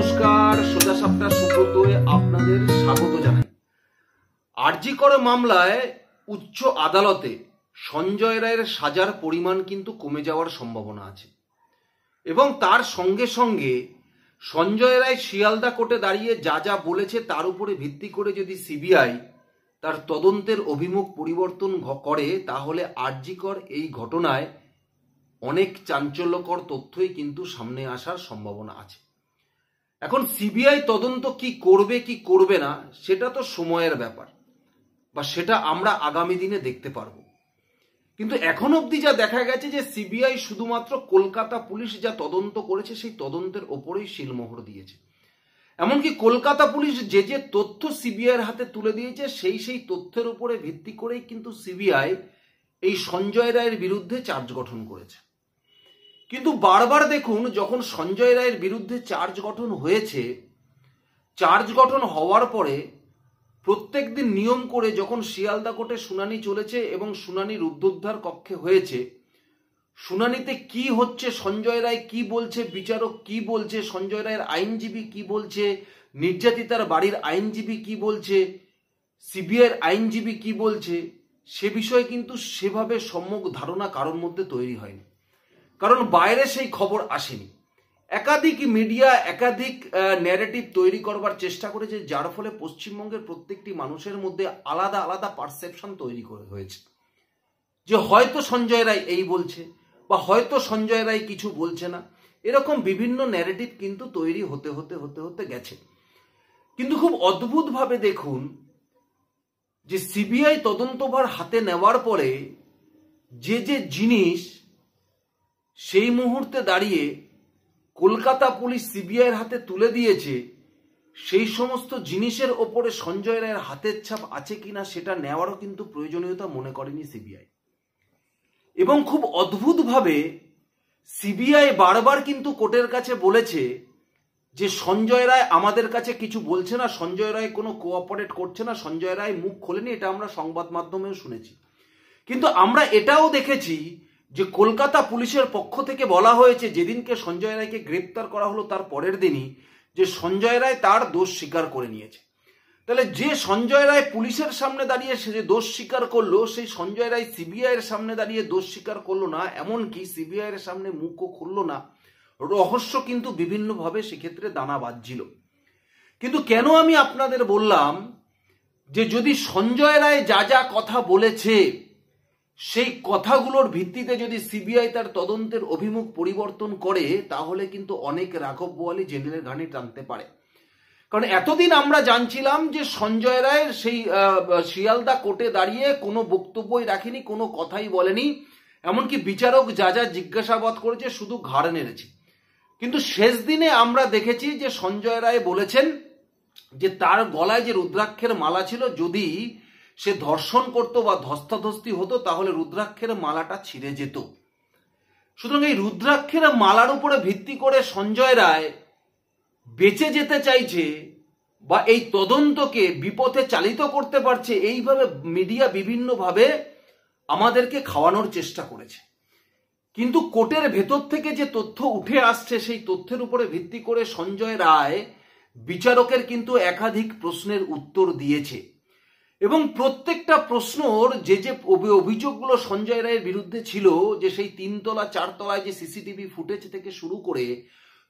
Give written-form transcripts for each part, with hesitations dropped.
নমস্কার, সোজা সাপটা সুব্রতয়ে আপনাদের স্বাগত জানাই। আরজি কর মামলায় উচ্চ আদালতে সঞ্জয় রায়ের সাজার পরিমাণ কিন্তু কমে যাওয়ার সম্ভাবনা আছে এবং তার সঙ্গে সঙ্গে সঞ্জয় রায় শিয়ালদা কোর্টে দাঁড়িয়ে যা যা বলেছে তার উপরে ভিত্তি করে যদি সিবিআই তার তদন্তের অভিমুখ পরিবর্তন করে, তাহলে আরজি কর এই ঘটনায় অনেক চাঞ্চল্যকর তথ্যই কিন্তু সামনে আসার সম্ভাবনা আছে। এখন সিবিআই তদন্ত কি করবে কি করবে না সেটা তো সময়ের ব্যাপার, বা সেটা আমরা আগামী দিনে দেখতে পারবো। কিন্তু এখন অবধি যা দেখা গেছে যে সিবিআই শুধুমাত্র কলকাতা পুলিশ যা তদন্ত করেছে সেই তদন্তের ওপরেই সিলমোহর দিয়েছে। এমনকি কলকাতা পুলিশ যে যে তথ্য সিবিআইয়ের হাতে তুলে দিয়েছে সেই তথ্যের উপরে ভিত্তি করেই কিন্তু সিবিআই এই সঞ্জয় রায়ের বিরুদ্ধে চার্জ গঠন করেছে। কিন্তু বারবার দেখুন, যখন সঞ্জয় রায়ের বিরুদ্ধে চার্জ গঠন হয়েছে, চার্জ গঠন হওয়ার পরে প্রত্যেক দিন নিয়ম করে যখন শিয়ালদা কোর্টে শুনানি চলেছে এবং শুনানি রুদ্ধদ্বার কক্ষে হয়েছে, শুনানিতে কি হচ্ছে, সঞ্জয় রায় কি বলছে, বিচারক কি বলছে, সঞ্জয় রায়ের আইনজীবী কি বলছে, নির্যাতিতার বাড়ির আইনজীবী কি বলছে, সিবিআইয়ের আইনজীবী কি বলছে, সে বিষয়ে কিন্তু সেভাবে সম্যক ধারণা কারোর মধ্যে তৈরি হয়নি, কারণ বাইরে সেই খবর আসেনি। একাধিক মিডিয়া একাধিক ন্যারেটিভ তৈরি করবার চেষ্টা করেছে, যার ফলে পশ্চিমবঙ্গের প্রত্যেকটি মানুষের মধ্যে আলাদা আলাদা পারসেপশন তৈরি হয়েছে যে হয়তো সঞ্জয় রায় এই বলছে বা হয়তো সঞ্জয় রায় কিছু বলছে না। এরকম বিভিন্ন ন্যারেটিভ কিন্তু তৈরি হতে হতে হতে হতে গেছে। কিন্তু খুব অদ্ভুতভাবে দেখুন যে সিবিআই তদন্তভার হাতে নেওয়ার পরে যে যে জিনিস সেই মুহূর্তে দাঁড়িয়ে কলকাতা পুলিশ সিবিআইয়ের হাতে তুলে দিয়েছে, সেই সমস্ত জিনিসের ওপরে সঞ্জয় রায়ের হাতের ছাপ আছে কিনা সেটা নেওয়ারও কিন্তু প্রয়োজনীয়তা মনে করেনি সিবিআই। এবং খুব অদ্ভুতভাবে সিবিআই বারবার কিন্তু কোর্টের কাছে বলেছে যে সঞ্জয় রায় আমাদের কাছে কিছু বলছে না, সঞ্জয় রায় কোনো কোঅপারেট করছে না, সঞ্জয় রায় মুখ খোলেনি। এটা আমরা সংবাদ মাধ্যমেও শুনেছি। কিন্তু আমরা এটাও দেখেছি যে কলকাতা পুলিশের পক্ষ থেকে বলা হয়েছে, যেদিনকে সঞ্জয় রায়কে গ্রেপ্তার করা হলো তার পরের দিনই, যে সঞ্জয় রায় তার দোষ স্বীকার করে নিয়েছে। তাহলে যে সঞ্জয় রায় পুলিশের সামনে দাঁড়িয়ে সে যে দোষ স্বীকার করলো, সেই সঞ্জয় রায় সিবিআই এর সামনে দাঁড়িয়ে দোষ স্বীকার করলো না, এমনকি সিবিআই এর সামনে মুখও খুললো না। রহস্য কিন্তু বিভিন্নভাবে সেক্ষেত্রে দানা বাজছিল। কিন্তু কেন আমি আপনাদের বললাম যে যদি সঞ্জয় রায় যা যা কথা বলেছে সেই কথাগুলোর ভিত্তিতে যদি সিবিআই তার তদন্তের অভিমুখ পরিবর্তন করে, তাহলে কিন্তু অনেক রাঘব বোয়ালি জেলের ঘানি টানতে পারে। কারণ এতদিন আমরা জানছিলাম যে সঞ্জয় রায়ের সেই শিয়ালদা কোর্টে দাঁড়িয়ে কোনো বক্তব্যই রাখেনি, কোনো কথাই বলেনি, এমনকি বিচারক যা যা জিজ্ঞাসাবাদ করেছে শুধু ঘাড় নেড়েছে। কিন্তু শেষ দিনে আমরা দেখেছি যে সঞ্জয় রায় বলেছেন যে তার গলায় যে রুদ্রাক্ষের মালা ছিল, যদি সে ধর্ষণ করতো বা ধস্তাধস্তি হতো তাহলে রুদ্রাক্ষের মালাটা ছিঁড়ে যেত। সুতরাং এই রুদ্রাক্ষের মালার উপরে ভিত্তি করে সঞ্জয় রায় বেঁচে যেতে চাইছে বা এই তদন্তকে বিপথে চালিত করতে পারছে, এইভাবে মিডিয়া বিভিন্নভাবে আমাদেরকে খাওয়ানোর চেষ্টা করেছে। কিন্তু কোর্টের ভেতর থেকে যে তথ্য উঠে আসছে, সেই তথ্যের উপরে ভিত্তি করে সঞ্জয় রায় বিচারকের কিন্তু একাধিক প্রশ্নের উত্তর দিয়েছে এবং প্রত্যেকটা প্রশ্নর যে যে অভিযোগগুলো সঞ্জয় রায়ের বিরুদ্ধে ছিল, যে সেই 3 তলা 4 তলায় যে সিসিটিভি ফুটেজ থেকে শুরু করে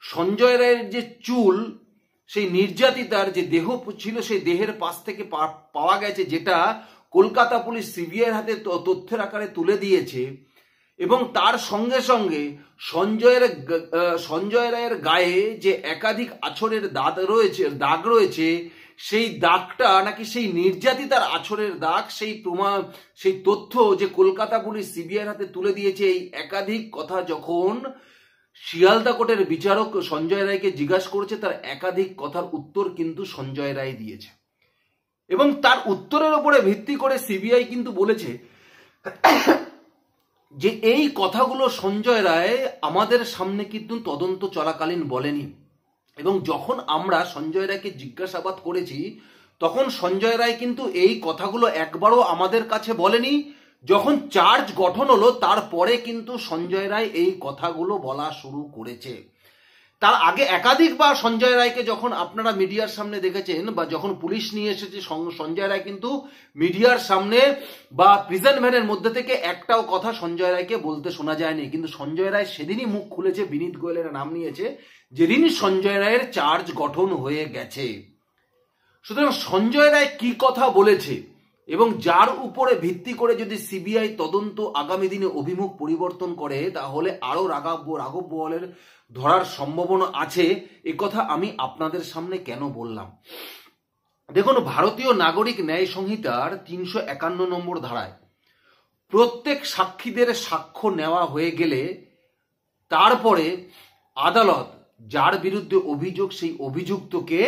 সঞ্জয় রায়ের যে চুল, সেই নির্যাতিতার যে দেহ ছিল সেই দেহের পাশ থেকে পাওয়া গেছে, যেটা কলকাতা পুলিশ সিবিআইয়ের হাতে তথ্যের আকারে তুলে দিয়েছে, এবং তার সঙ্গে সঙ্গে সঞ্জয় রায়ের গায়ে যে একাধিক আছড়ের দাগ রয়েছে, সেই দাগটা নাকি সেই নির্যাতিতার আছড়ের দাগ, সেই তথ্য যে কলকাতা পুলিশ সিবিআইয়ের হাতে তুলে দিয়েছে, এই একাধিক কথা যখন শিয়ালদা কোর্টের বিচারক সঞ্জয় রায়কে জিজ্ঞাসা করেছে, তার একাধিক কথার উত্তর কিন্তু সঞ্জয় রায় দিয়েছে। এবং তার উত্তরের উপরে ভিত্তি করে সিবিআই কিন্তু বলেছে যে এই কথাগুলো সঞ্জয় রায় আমাদের সামনে কিন্তু তদন্ত চলাকালীন বলেনি। এবং যখন আমরা সঞ্জয় রায়কে জিজ্ঞাসাবাদ করেছি, তখন সঞ্জয় রায় কিন্তু এই কথাগুলো একবারও আমাদের কাছে বলেনি। যখন চার্জ গঠন হলো তারপরে কিন্তু সঞ্জয় রায় এই কথাগুলো বলা শুরু করেছে। তার আগে একাধিকবার সঞ্জয় রায়কে যখন আপনারা মিডিয়ার সামনে দেখেছেন বা যখন পুলিশ নিয়ে এসেছে, সঞ্জয় রায় কিন্তু মিডিয়ার সামনে বা প্রিজন ভ্যানের মধ্যে থেকে একটাও কথা সঞ্জয় রায়কে বলতে শোনা যায়নি। কিন্তু সঞ্জয় রায় সেদিনই মুখ খুলেছে, বিনীত গোয়েলের নাম নিয়েছে, যেদিন সঞ্জয় রায়ের চার্জ গঠন হয়ে গেছে। সুতরাং সঞ্জয় রায় কি কথা বলেছে এবং যার উপরে ভিত্তি করে যদি সিবিআই তদন্ত আগামী দিনে অভিমুখ পরিবর্তন করে, তাহলে আরো রাঘব বোয়ালের ধরার সম্ভাবনা আছে। কথা আমি আপনাদের সামনে কেন বললাম? দেখুন, ভারতীয় নাগরিক ন্যায় সংহিতার 351 নম্বর ধারায় প্রত্যেক সাক্ষীদের সাক্ষ্য নেওয়া হয়ে গেলে তারপরে আদালত যার বিরুদ্ধে অভিযোগ, সেই অভিযুক্তকে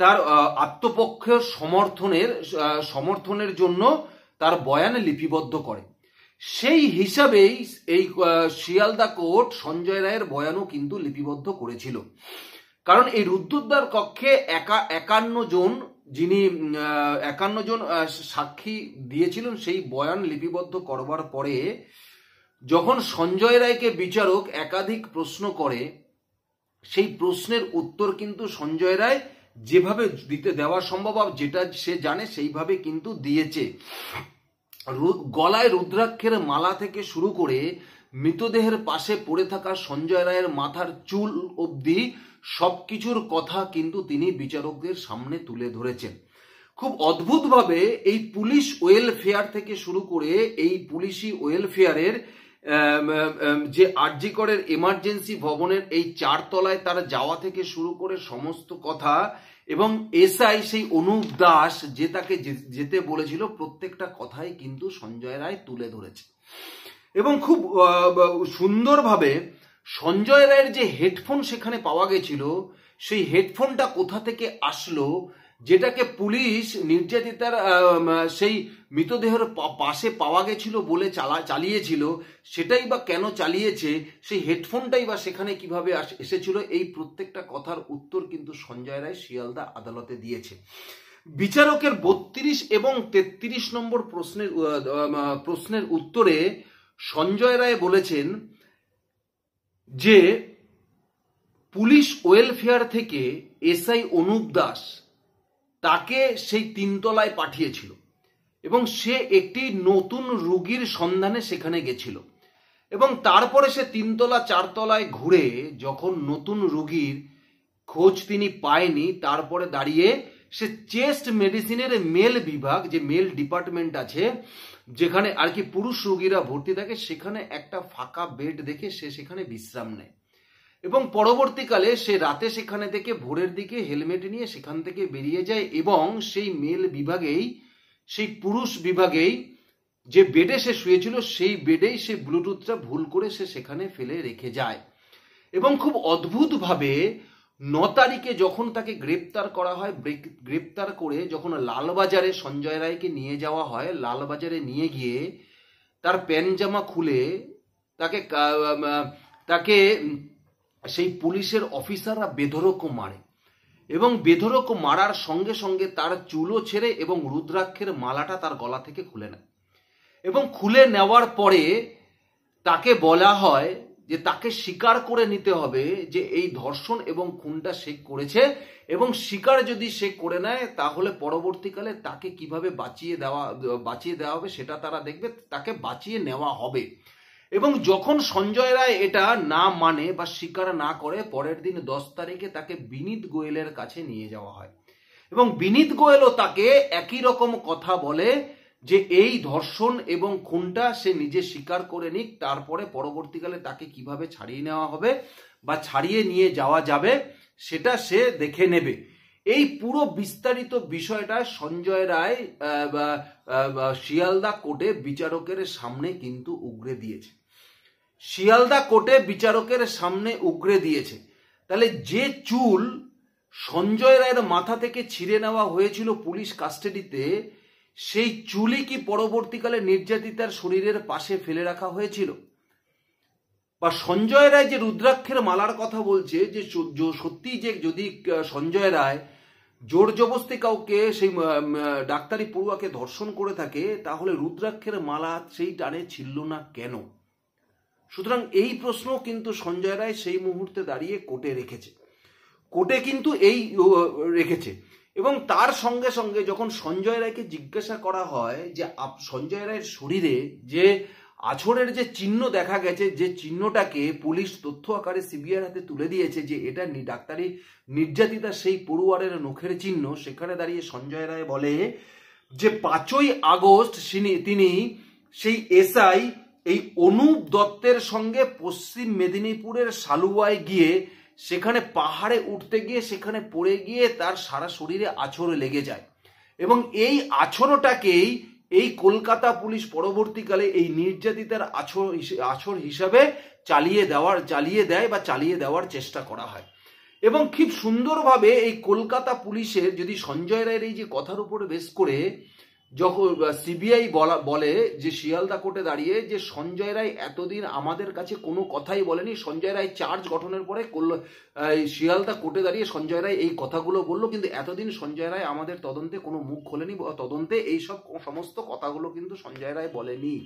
তার আত্মপক্ষের সমর্থনের জন্য তার বয়ান লিপিবদ্ধ করে। সেই হিসাবেই এই শিয়ালদা কোর্ট সঞ্জয় রায়ের বয়ানও কিন্তু লিপিবদ্ধ করেছিল। কারণ এই রুদ্ধদ্বার কক্ষে 51 জন যিনি 51 জন সাক্ষী দিয়েছিলেন, সেই বয়ান লিপিবদ্ধ করবার পরে যখন সঞ্জয় রায়কে বিচারক একাধিক প্রশ্ন করে, সেই প্রশ্নের উত্তর কিন্তু সঞ্জয় রায় যেভাবে দেওয়া সম্ভব, যেটা সে জানে সেইভাবে কিন্তু দিয়েছে। গলায় রুদ্রাক্ষের মালা থেকে শুরু করে মৃতদেহের পাশে পড়ে থাকা সঞ্জয় রায়ের মাথার চুল অবধি সবকিছুর কথা কিন্তু তিনি বিচারকদের সামনে তুলে ধরেছেন। খুব অদ্ভুতভাবে এই পুলিশ ওয়েলফেয়ার থেকে শুরু করে এই পুলিশি ওয়েলফেয়ারের যে আরজি করের এমার্জেন্সি ভবনের এই 4 তলায় তার যাওয়া থেকে শুরু করে সমস্ত কথা, এবং এসআই সেই অনুপ দাস যে তাকে যেতে বলেছিল, প্রত্যেকটা কথাই কিন্তু সঞ্জয় রায় তুলে ধরেছে। এবং খুব সুন্দরভাবে সঞ্জয় রায়ের যে হেডফোন সেখানে পাওয়া গেছিল, সেই হেডফোনটা কোথা থেকে আসলো, যেটাকে পুলিশ নির্যাতিতার সেই মৃতদেহের পাশে পাওয়া গেছিল বলে চালিয়েছিল, সেটাই বা কেন চালিয়েছে, সেই হেডফোনটাই বা সেখানে কিভাবে এসেছিল, এই প্রত্যেকটা কথার উত্তর কিন্তু সঞ্জয় রায় শিয়ালদা আদালতে দিয়েছে। বিচারকের 32 এবং 33 নম্বর প্রশ্নের উত্তরে সঞ্জয় রায় বলেছেন যে পুলিশ ওয়েলফেয়ার থেকে এসআই অনুপ দাস তাকে সেই 3 তলায় পাঠিয়েছিল এবং সে একটি নতুন রোগীর সন্ধানে সেখানে গেছিল, এবং তারপরে সে 3 তলা 4 তলায় ঘুরে যখন নতুন রোগীর খোঁজ তিনি পায়নি, তারপরে দাঁড়িয়ে সে চেস্ট মেডিসিনের মেল বিভাগ, যে মেল ডিপার্টমেন্ট আছে যেখানে আর কি পুরুষ রোগীরা ভর্তি থাকে, সেখানে একটা ফাঁকা বেড দেখে সে সেখানে বিশ্রাম নেয়। এবং পরবর্তীকালে সে রাতে সেখানে থেকে ভোরের দিকে হেলমেট নিয়ে সেখান থেকে বেরিয়ে যায়, এবং সেই মেল বিভাগেই, সেই পুরুষ বিভাগেই যে বেডে সে শুয়েছিল, সেই বেডেই সে ব্লুটুথটা ভুল করে সে সেখানে ফেলে রেখে যায়। এবং খুব অদ্ভুতভাবে 9 তারিখে যখন তাকে গ্রেপ্তার করা হয়, গ্রেপ্তার করে যখন লালবাজারে সঞ্জয় রায়কে নিয়ে যাওয়া হয়, লালবাজারে নিয়ে গিয়ে তার প্যান্ট জামা খুলে তাকে সেই পুলিশের অফিসাররা বেধড়ক মারে, এবং বেধড়ক মারার সঙ্গে সঙ্গে তার চুলও ছেড়ে এবং রুদ্রাক্ষের মালাটা তার গলা থেকে খুলে নেয়। এবং খুলে নেওয়ার পরে তাকে বলা হয় যে তাকে স্বীকার করে নিতে হবে যে এই ধর্ষণ এবং খুনটা সে করেছে, এবং স্বীকার যদি সে করে নেয় তাহলে পরবর্তীকালে তাকে কিভাবে বাঁচিয়ে দেওয়া হবে সেটা তারা দেখবে, তাকে বাঁচিয়ে নেওয়া হবে। এবং যখন সঞ্জয় রায় এটা না মানে বা স্বীকার না করে, পরের দিন 10 তারিখে তাকে বিনীত গোয়েলের কাছে নিয়ে যাওয়া হয়, এবং বিনীত গোয়েলও তাকে একই রকম কথা বলে যে এই ধর্ষণ এবং খুনটা সে নিজে স্বীকার করে নিক, তারপরে পরবর্তীকালে তাকে কিভাবে ছাড়িয়ে নেওয়া হবে বা ছাড়িয়ে নিয়ে যাওয়া যাবে সেটা সে দেখে নেবে। এই পুরো বিস্তারিত বিষয়টা সঞ্জয় রায় শিয়ালদা কোর্টে বিচারকের সামনে কিন্তু উগরে দিয়েছে। শিয়ালদা কোর্টে বিচারকের সামনে উগরে দিয়েছে। তাহলে যে চুল সঞ্জয় রায়ের মাথা থেকে ছিঁড়ে নেওয়া হয়েছিল পুলিশ কাস্টাডিতে, সেই চুলই কি পরবর্তীকালে নির্যাতিতার শরীরের পাশে ফেলে রাখা হয়েছিল? বা সঞ্জয় রায় যে রুদ্রাক্ষের মালার কথা বলছে, যে সত্যি যে যদি সঞ্জয় রায় জোর জবরদস্তি কাউকে সেই ডাক্তারি পড়ুয়াকে ধর্ষণ করে থাকে, তাহলে রুদ্রাক্ষের মালা সেই টানে ছিল না কেন? সুতরাং এই প্রশ্ন কিন্তু সঞ্জয় রায় সেই মুহূর্তে দাঁড়িয়ে কোর্টে রেখেছে, কোর্টে কিন্তু এই রেখেছে। এবং তার সঙ্গে সঙ্গে যখন সঞ্জয় রায়কে জিজ্ঞাসা করা হয় যে সঞ্জয় রায়ের শরীরে যে আছড়ের যে চিহ্ন দেখা গেছে, যে চিহ্নটাকে পুলিশ তথ্য আকারে সিবিআইয়ের হাতে তুলে দিয়েছে যে এটা ডাক্তারি নির্যাতিতা সেই পড়ুয়ারের নখের চিহ্ন, সেখানে দাঁড়িয়ে সঞ্জয় রায় বলে যে 5ই আগস্ট তিনি সেই এসআই এই অনুপ দত্তের সঙ্গে পশ্চিম মেদিনীপুরের সালুয়ায় গিয়ে সেখানে পাহাড়ে উঠতে গিয়ে সেখানে পড়ে গিয়ে তার সারা শরীরে আছড় লেগে যায় এবং এই আছড়টাকেই এই কলকাতা পুলিশ পরবর্তীকালে এই নির্যাতিতার আছড় হিসাবে চালিয়ে দেওয়ার চেষ্টা করা হয়। এবং খুব সুন্দরভাবে এই কলকাতা পুলিশের যদি সঞ্জয় রায়ের এই যে কথার উপরে বেস করে যখন সিবিআই বলে যে শিয়ালদা কোর্টে দাঁড়িয়ে যে সঞ্জয় রায় এতদিন আমাদের কাছে কোনো কথাই বলেনি, সঞ্জয় রায় চার্জ গঠনের পরে শিয়ালদা কোর্টে দাঁড়িয়ে সঞ্জয় রায় এই কথাগুলো বললো, কিন্তু এতদিন সঞ্জয় রায় আমাদের তদন্তে কোনো মুখ খোলেনি, তদন্তে এইসব সমস্ত কথাগুলো কিন্তু সঞ্জয় রায় বলেনি।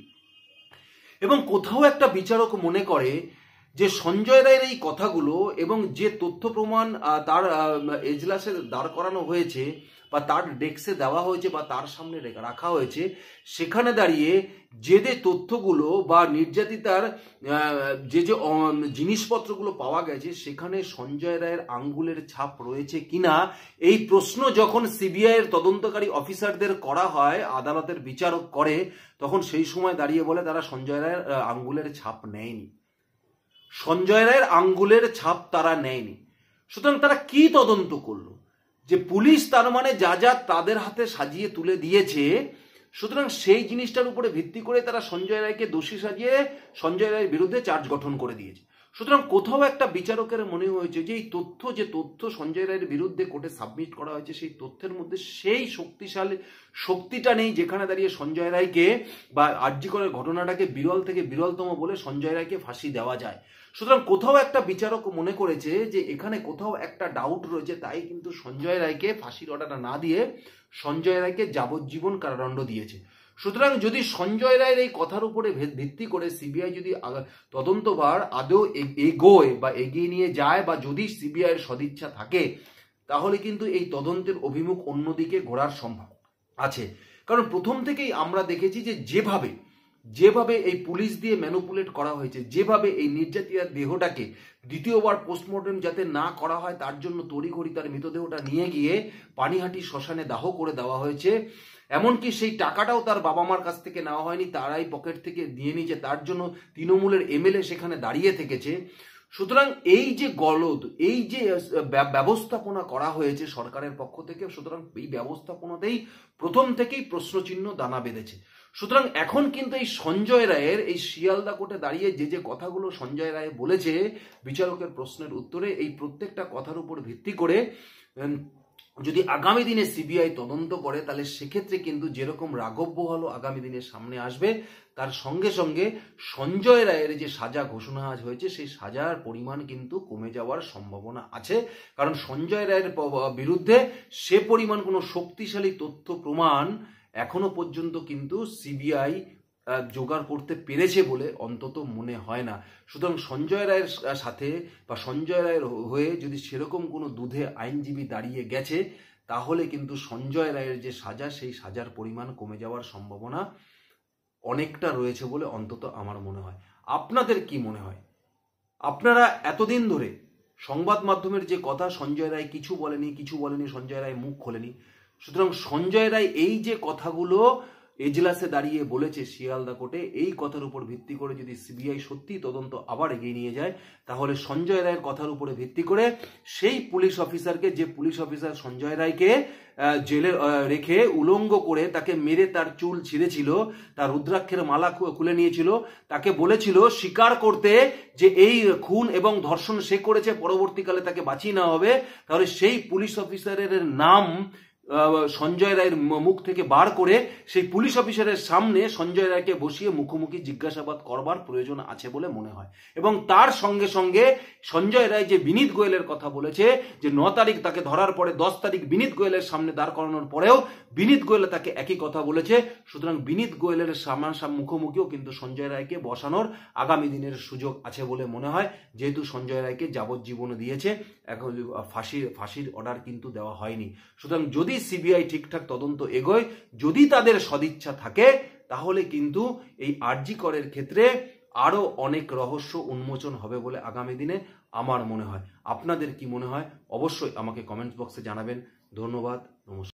এবং কোথাও একটা বিচারক মনে করে যে সঞ্জয় রায়ের এই কথাগুলো এবং যে তথ্য প্রমাণ তার এজলাসে দাঁড় করানো হয়েছে বা তার ডেস্কে দেওয়া হয়েছে বা তার সামনে রাখা হয়েছে, সেখানে দাঁড়িয়ে যে তথ্যগুলো বা নির্যাতিতার যে জিনিসপত্রগুলো পাওয়া গেছে সেখানে সঞ্জয় রায়ের আঙ্গুলের ছাপ রয়েছে কিনা এই প্রশ্ন যখন সিবিআইয়ের তদন্তকারী অফিসারদের করা হয়, আদালতের বিচারক করে, তখন সেই সময় দাঁড়িয়ে বলে তারা সঞ্জয় রায়ের আঙ্গুলের ছাপ নেয়নি, সঞ্জয় রায়ের আঙ্গুলের ছাপ তারা নেয়নি। সুতরাং তারা কি তদন্ত করলো যে পুলিশ তার মানে যা যা তাদের হাতে সাজিয়ে তুলে দিয়েছে, সুতরাং সেই জিনিসটার উপরে ভিত্তি করে তারা সঞ্জয় রায়কে দোষী সাজিয়ে সঞ্জয় রায়ের বিরুদ্ধে চার্জ গঠন করে দিয়েছে। সুতরাং কোথাও একটা বিচারকের মনে হয়েছে যে এই তথ্য সঞ্জয় রায়ের বিরুদ্ধে কোর্টে সাবমিট করা হয়েছে সেই তথ্যের মধ্যে সেই শক্তিটা নেই যেখানে দাঁড়িয়ে সঞ্জয় রায়কে বা আরজি করের ঘটনাটাকে বিরল থেকে বিরলতম বলে সঞ্জয় রায়কে ফাঁসি দেওয়া যায়। সুতরাং কোথাও একটা বিচারক মনে করেছে যে এখানে কোথাও একটা ডাউট রয়েছে, তাই কিন্তু সঞ্জয় রায়কে ফাঁসির অর্ডারটা না দিয়ে সঞ্জয় রায়কে যাবজ্জীবন কারাদণ্ড দিয়েছে। সুতরাং যদি সঞ্জয় রায়ের এই কথার উপরে ভিত্তি করে সিবিআই যদি তদন্তভার আদৌ এগোয় বা এগিয়ে নিয়ে যায় বা যদি সিবিআইয়ের সদিচ্ছা থাকে, তাহলে কিন্তু এই তদন্তের অভিমুখ অন্যদিকে ঘোরার সম্ভব আছে। কারণ প্রথম থেকেই আমরা দেখেছি যে যেভাবে এই পুলিশ দিয়ে ম্যানুপুলেট করা হয়েছে, যেভাবে এই নির্যাতিতার দেহটাকে দ্বিতীয়বার পোস্টমর্টম যাতে না করা হয় তার জন্য তড়িঘড়ি তার মৃতদেহটা নিয়ে গিয়ে পানিহাটি শ্মশানে দাহ করে দেওয়া হয়েছে, এমনকি সেই টাকাটাও তার বাবা মার কাছ থেকে নেওয়া হয়নি, তারাই পকেট থেকে দিয়ে নিয়েছে, তার জন্য তৃণমূলের এমএলএ সেখানে দাঁড়িয়ে থেকেছে। সুতরাং এই যে গলদ, এই যে ব্যবস্থাপনা করা হয়েছে সরকারের পক্ষ থেকে, সুতরাং এই ব্যবস্থাপনাতেই প্রথম থেকেই প্রশ্নচিহ্ন দানা বেঁধেছে। সুতরাং এখন কিন্তু এই সঞ্জয় রায়ের এই শিয়ালদা কোর্টে দাঁড়িয়ে যে কথাগুলো সঞ্জয় রায় বলেছে বিচারকের প্রশ্নের উত্তরে, এই প্রত্যেকটা কথার উপর ভিত্তি করে যদি আগামী দিনে সিবিআই তদন্ত করে, তাহলে সেক্ষেত্রে কিন্তু যেরকম রাঘব বোয়ালও আগামী দিনে সামনে আসবে, তার সঙ্গে সঙ্গে সঞ্জয় রায়ের যে সাজা ঘোষণা আজ হয়েছে সেই সাজার পরিমাণ কিন্তু কমে যাওয়ার সম্ভাবনা আছে। কারণ সঞ্জয় রায়ের বিরুদ্ধে সে পরিমাণ কোনো শক্তিশালী তথ্য প্রমাণ এখনো পর্যন্ত কিন্তু সিবিআই জোগাড় করতে পেরেছে বলে অন্তত মনে হয় না। সুতরাং সঞ্জয় রায়ের সাথে বা সঞ্জয় রায়ের হয়ে যদি সেরকম কোনো দুধে আইনজীবী দাঁড়িয়ে গেছে, তাহলে কিন্তু সঞ্জয় রায়ের যে সাজা সেই সাজার পরিমাণ কমে যাওয়ার সম্ভাবনা অনেকটা রয়েছে বলে অন্তত আমার মনে হয়। আপনাদের কি মনে হয়? আপনারা এতদিন ধরে সংবাদ মাধ্যমের যে কথা সঞ্জয় রায় কিছু বলেনি, সঞ্জয় রায় মুখ খোলেনি, সুতরাং সঞ্জয় রায় এই যে কথাগুলো এজলাসে দাঁড়িয়ে বলেছে শিয়ালদা কোর্টে, এই কথার উপর ভিত্তি করে যদি সিবিআই সত্যি তদন্ত আবার এগিয়ে নিয়ে যায়, তাহলে সঞ্জয় রায়ের কথার উপরে ভিত্তি করে সেই পুলিশ অফিসারকে, যে পুলিশ অফিসার সঞ্জয় রায়কে জেলে রেখে উলঙ্গ করে তাকে মেরে তার চুল ছিঁড়েছিল, তার রুদ্রাক্ষের মালা খুলে নিয়েছিল, তাকে বলেছিল স্বীকার করতে যে এই খুন এবং ধর্ষণ সে করেছে, পরবর্তীকালে তাকে বাঁচিয়ে নেওয়া হবে, তাহলে সেই পুলিশ অফিসারের নাম সঞ্জয় রায়ের মুখ থেকে বার করে সেই পুলিশ অফিসারের সামনে সঞ্জয় রায়কে বসিয়ে মুখোমুখি জিজ্ঞাসাবাদ করবার প্রয়োজন আছে বলে মনে হয়। এবং তার সঙ্গে সঙ্গে সঞ্জয় রায় যে বিনীত গোয়েলের কথা বলেছে যে 9 তারিখ তাকে ধরার পরে 10 তারিখ বিনীত গোয়েলের সামনে দাঁড় করানোর পরেও বিনীত গোয়েল তাকে একই কথা বলেছে। সুতরাং বিনীত গোয়েলের মুখোমুখিও কিন্তু সঞ্জয় রায়কে বসানোর আগামী দিনের সুযোগ আছে বলে মনে হয়, যেহেতু সঞ্জয় রায়কে যাবজ্জীবন দিয়েছে, এখন ফাঁসির অর্ডার কিন্তু দেওয়া হয়নি। সুতরাং যদি সিবিআই ঠিকঠাক তদন্ত এগোয়, যদি তাদের সদিচ্ছা থাকে, তাহলে কিন্তু এই আরজি করের ক্ষেত্রে আরো অনেক রহস্য উন্মোচন হবে বলে আগামী দিনে আমার মনে হয়। আপনাদের কি মনে হয় অবশ্যই আমাকে কমেন্ট বক্সে জানাবেন। ধন্যবাদ, নমস্কার।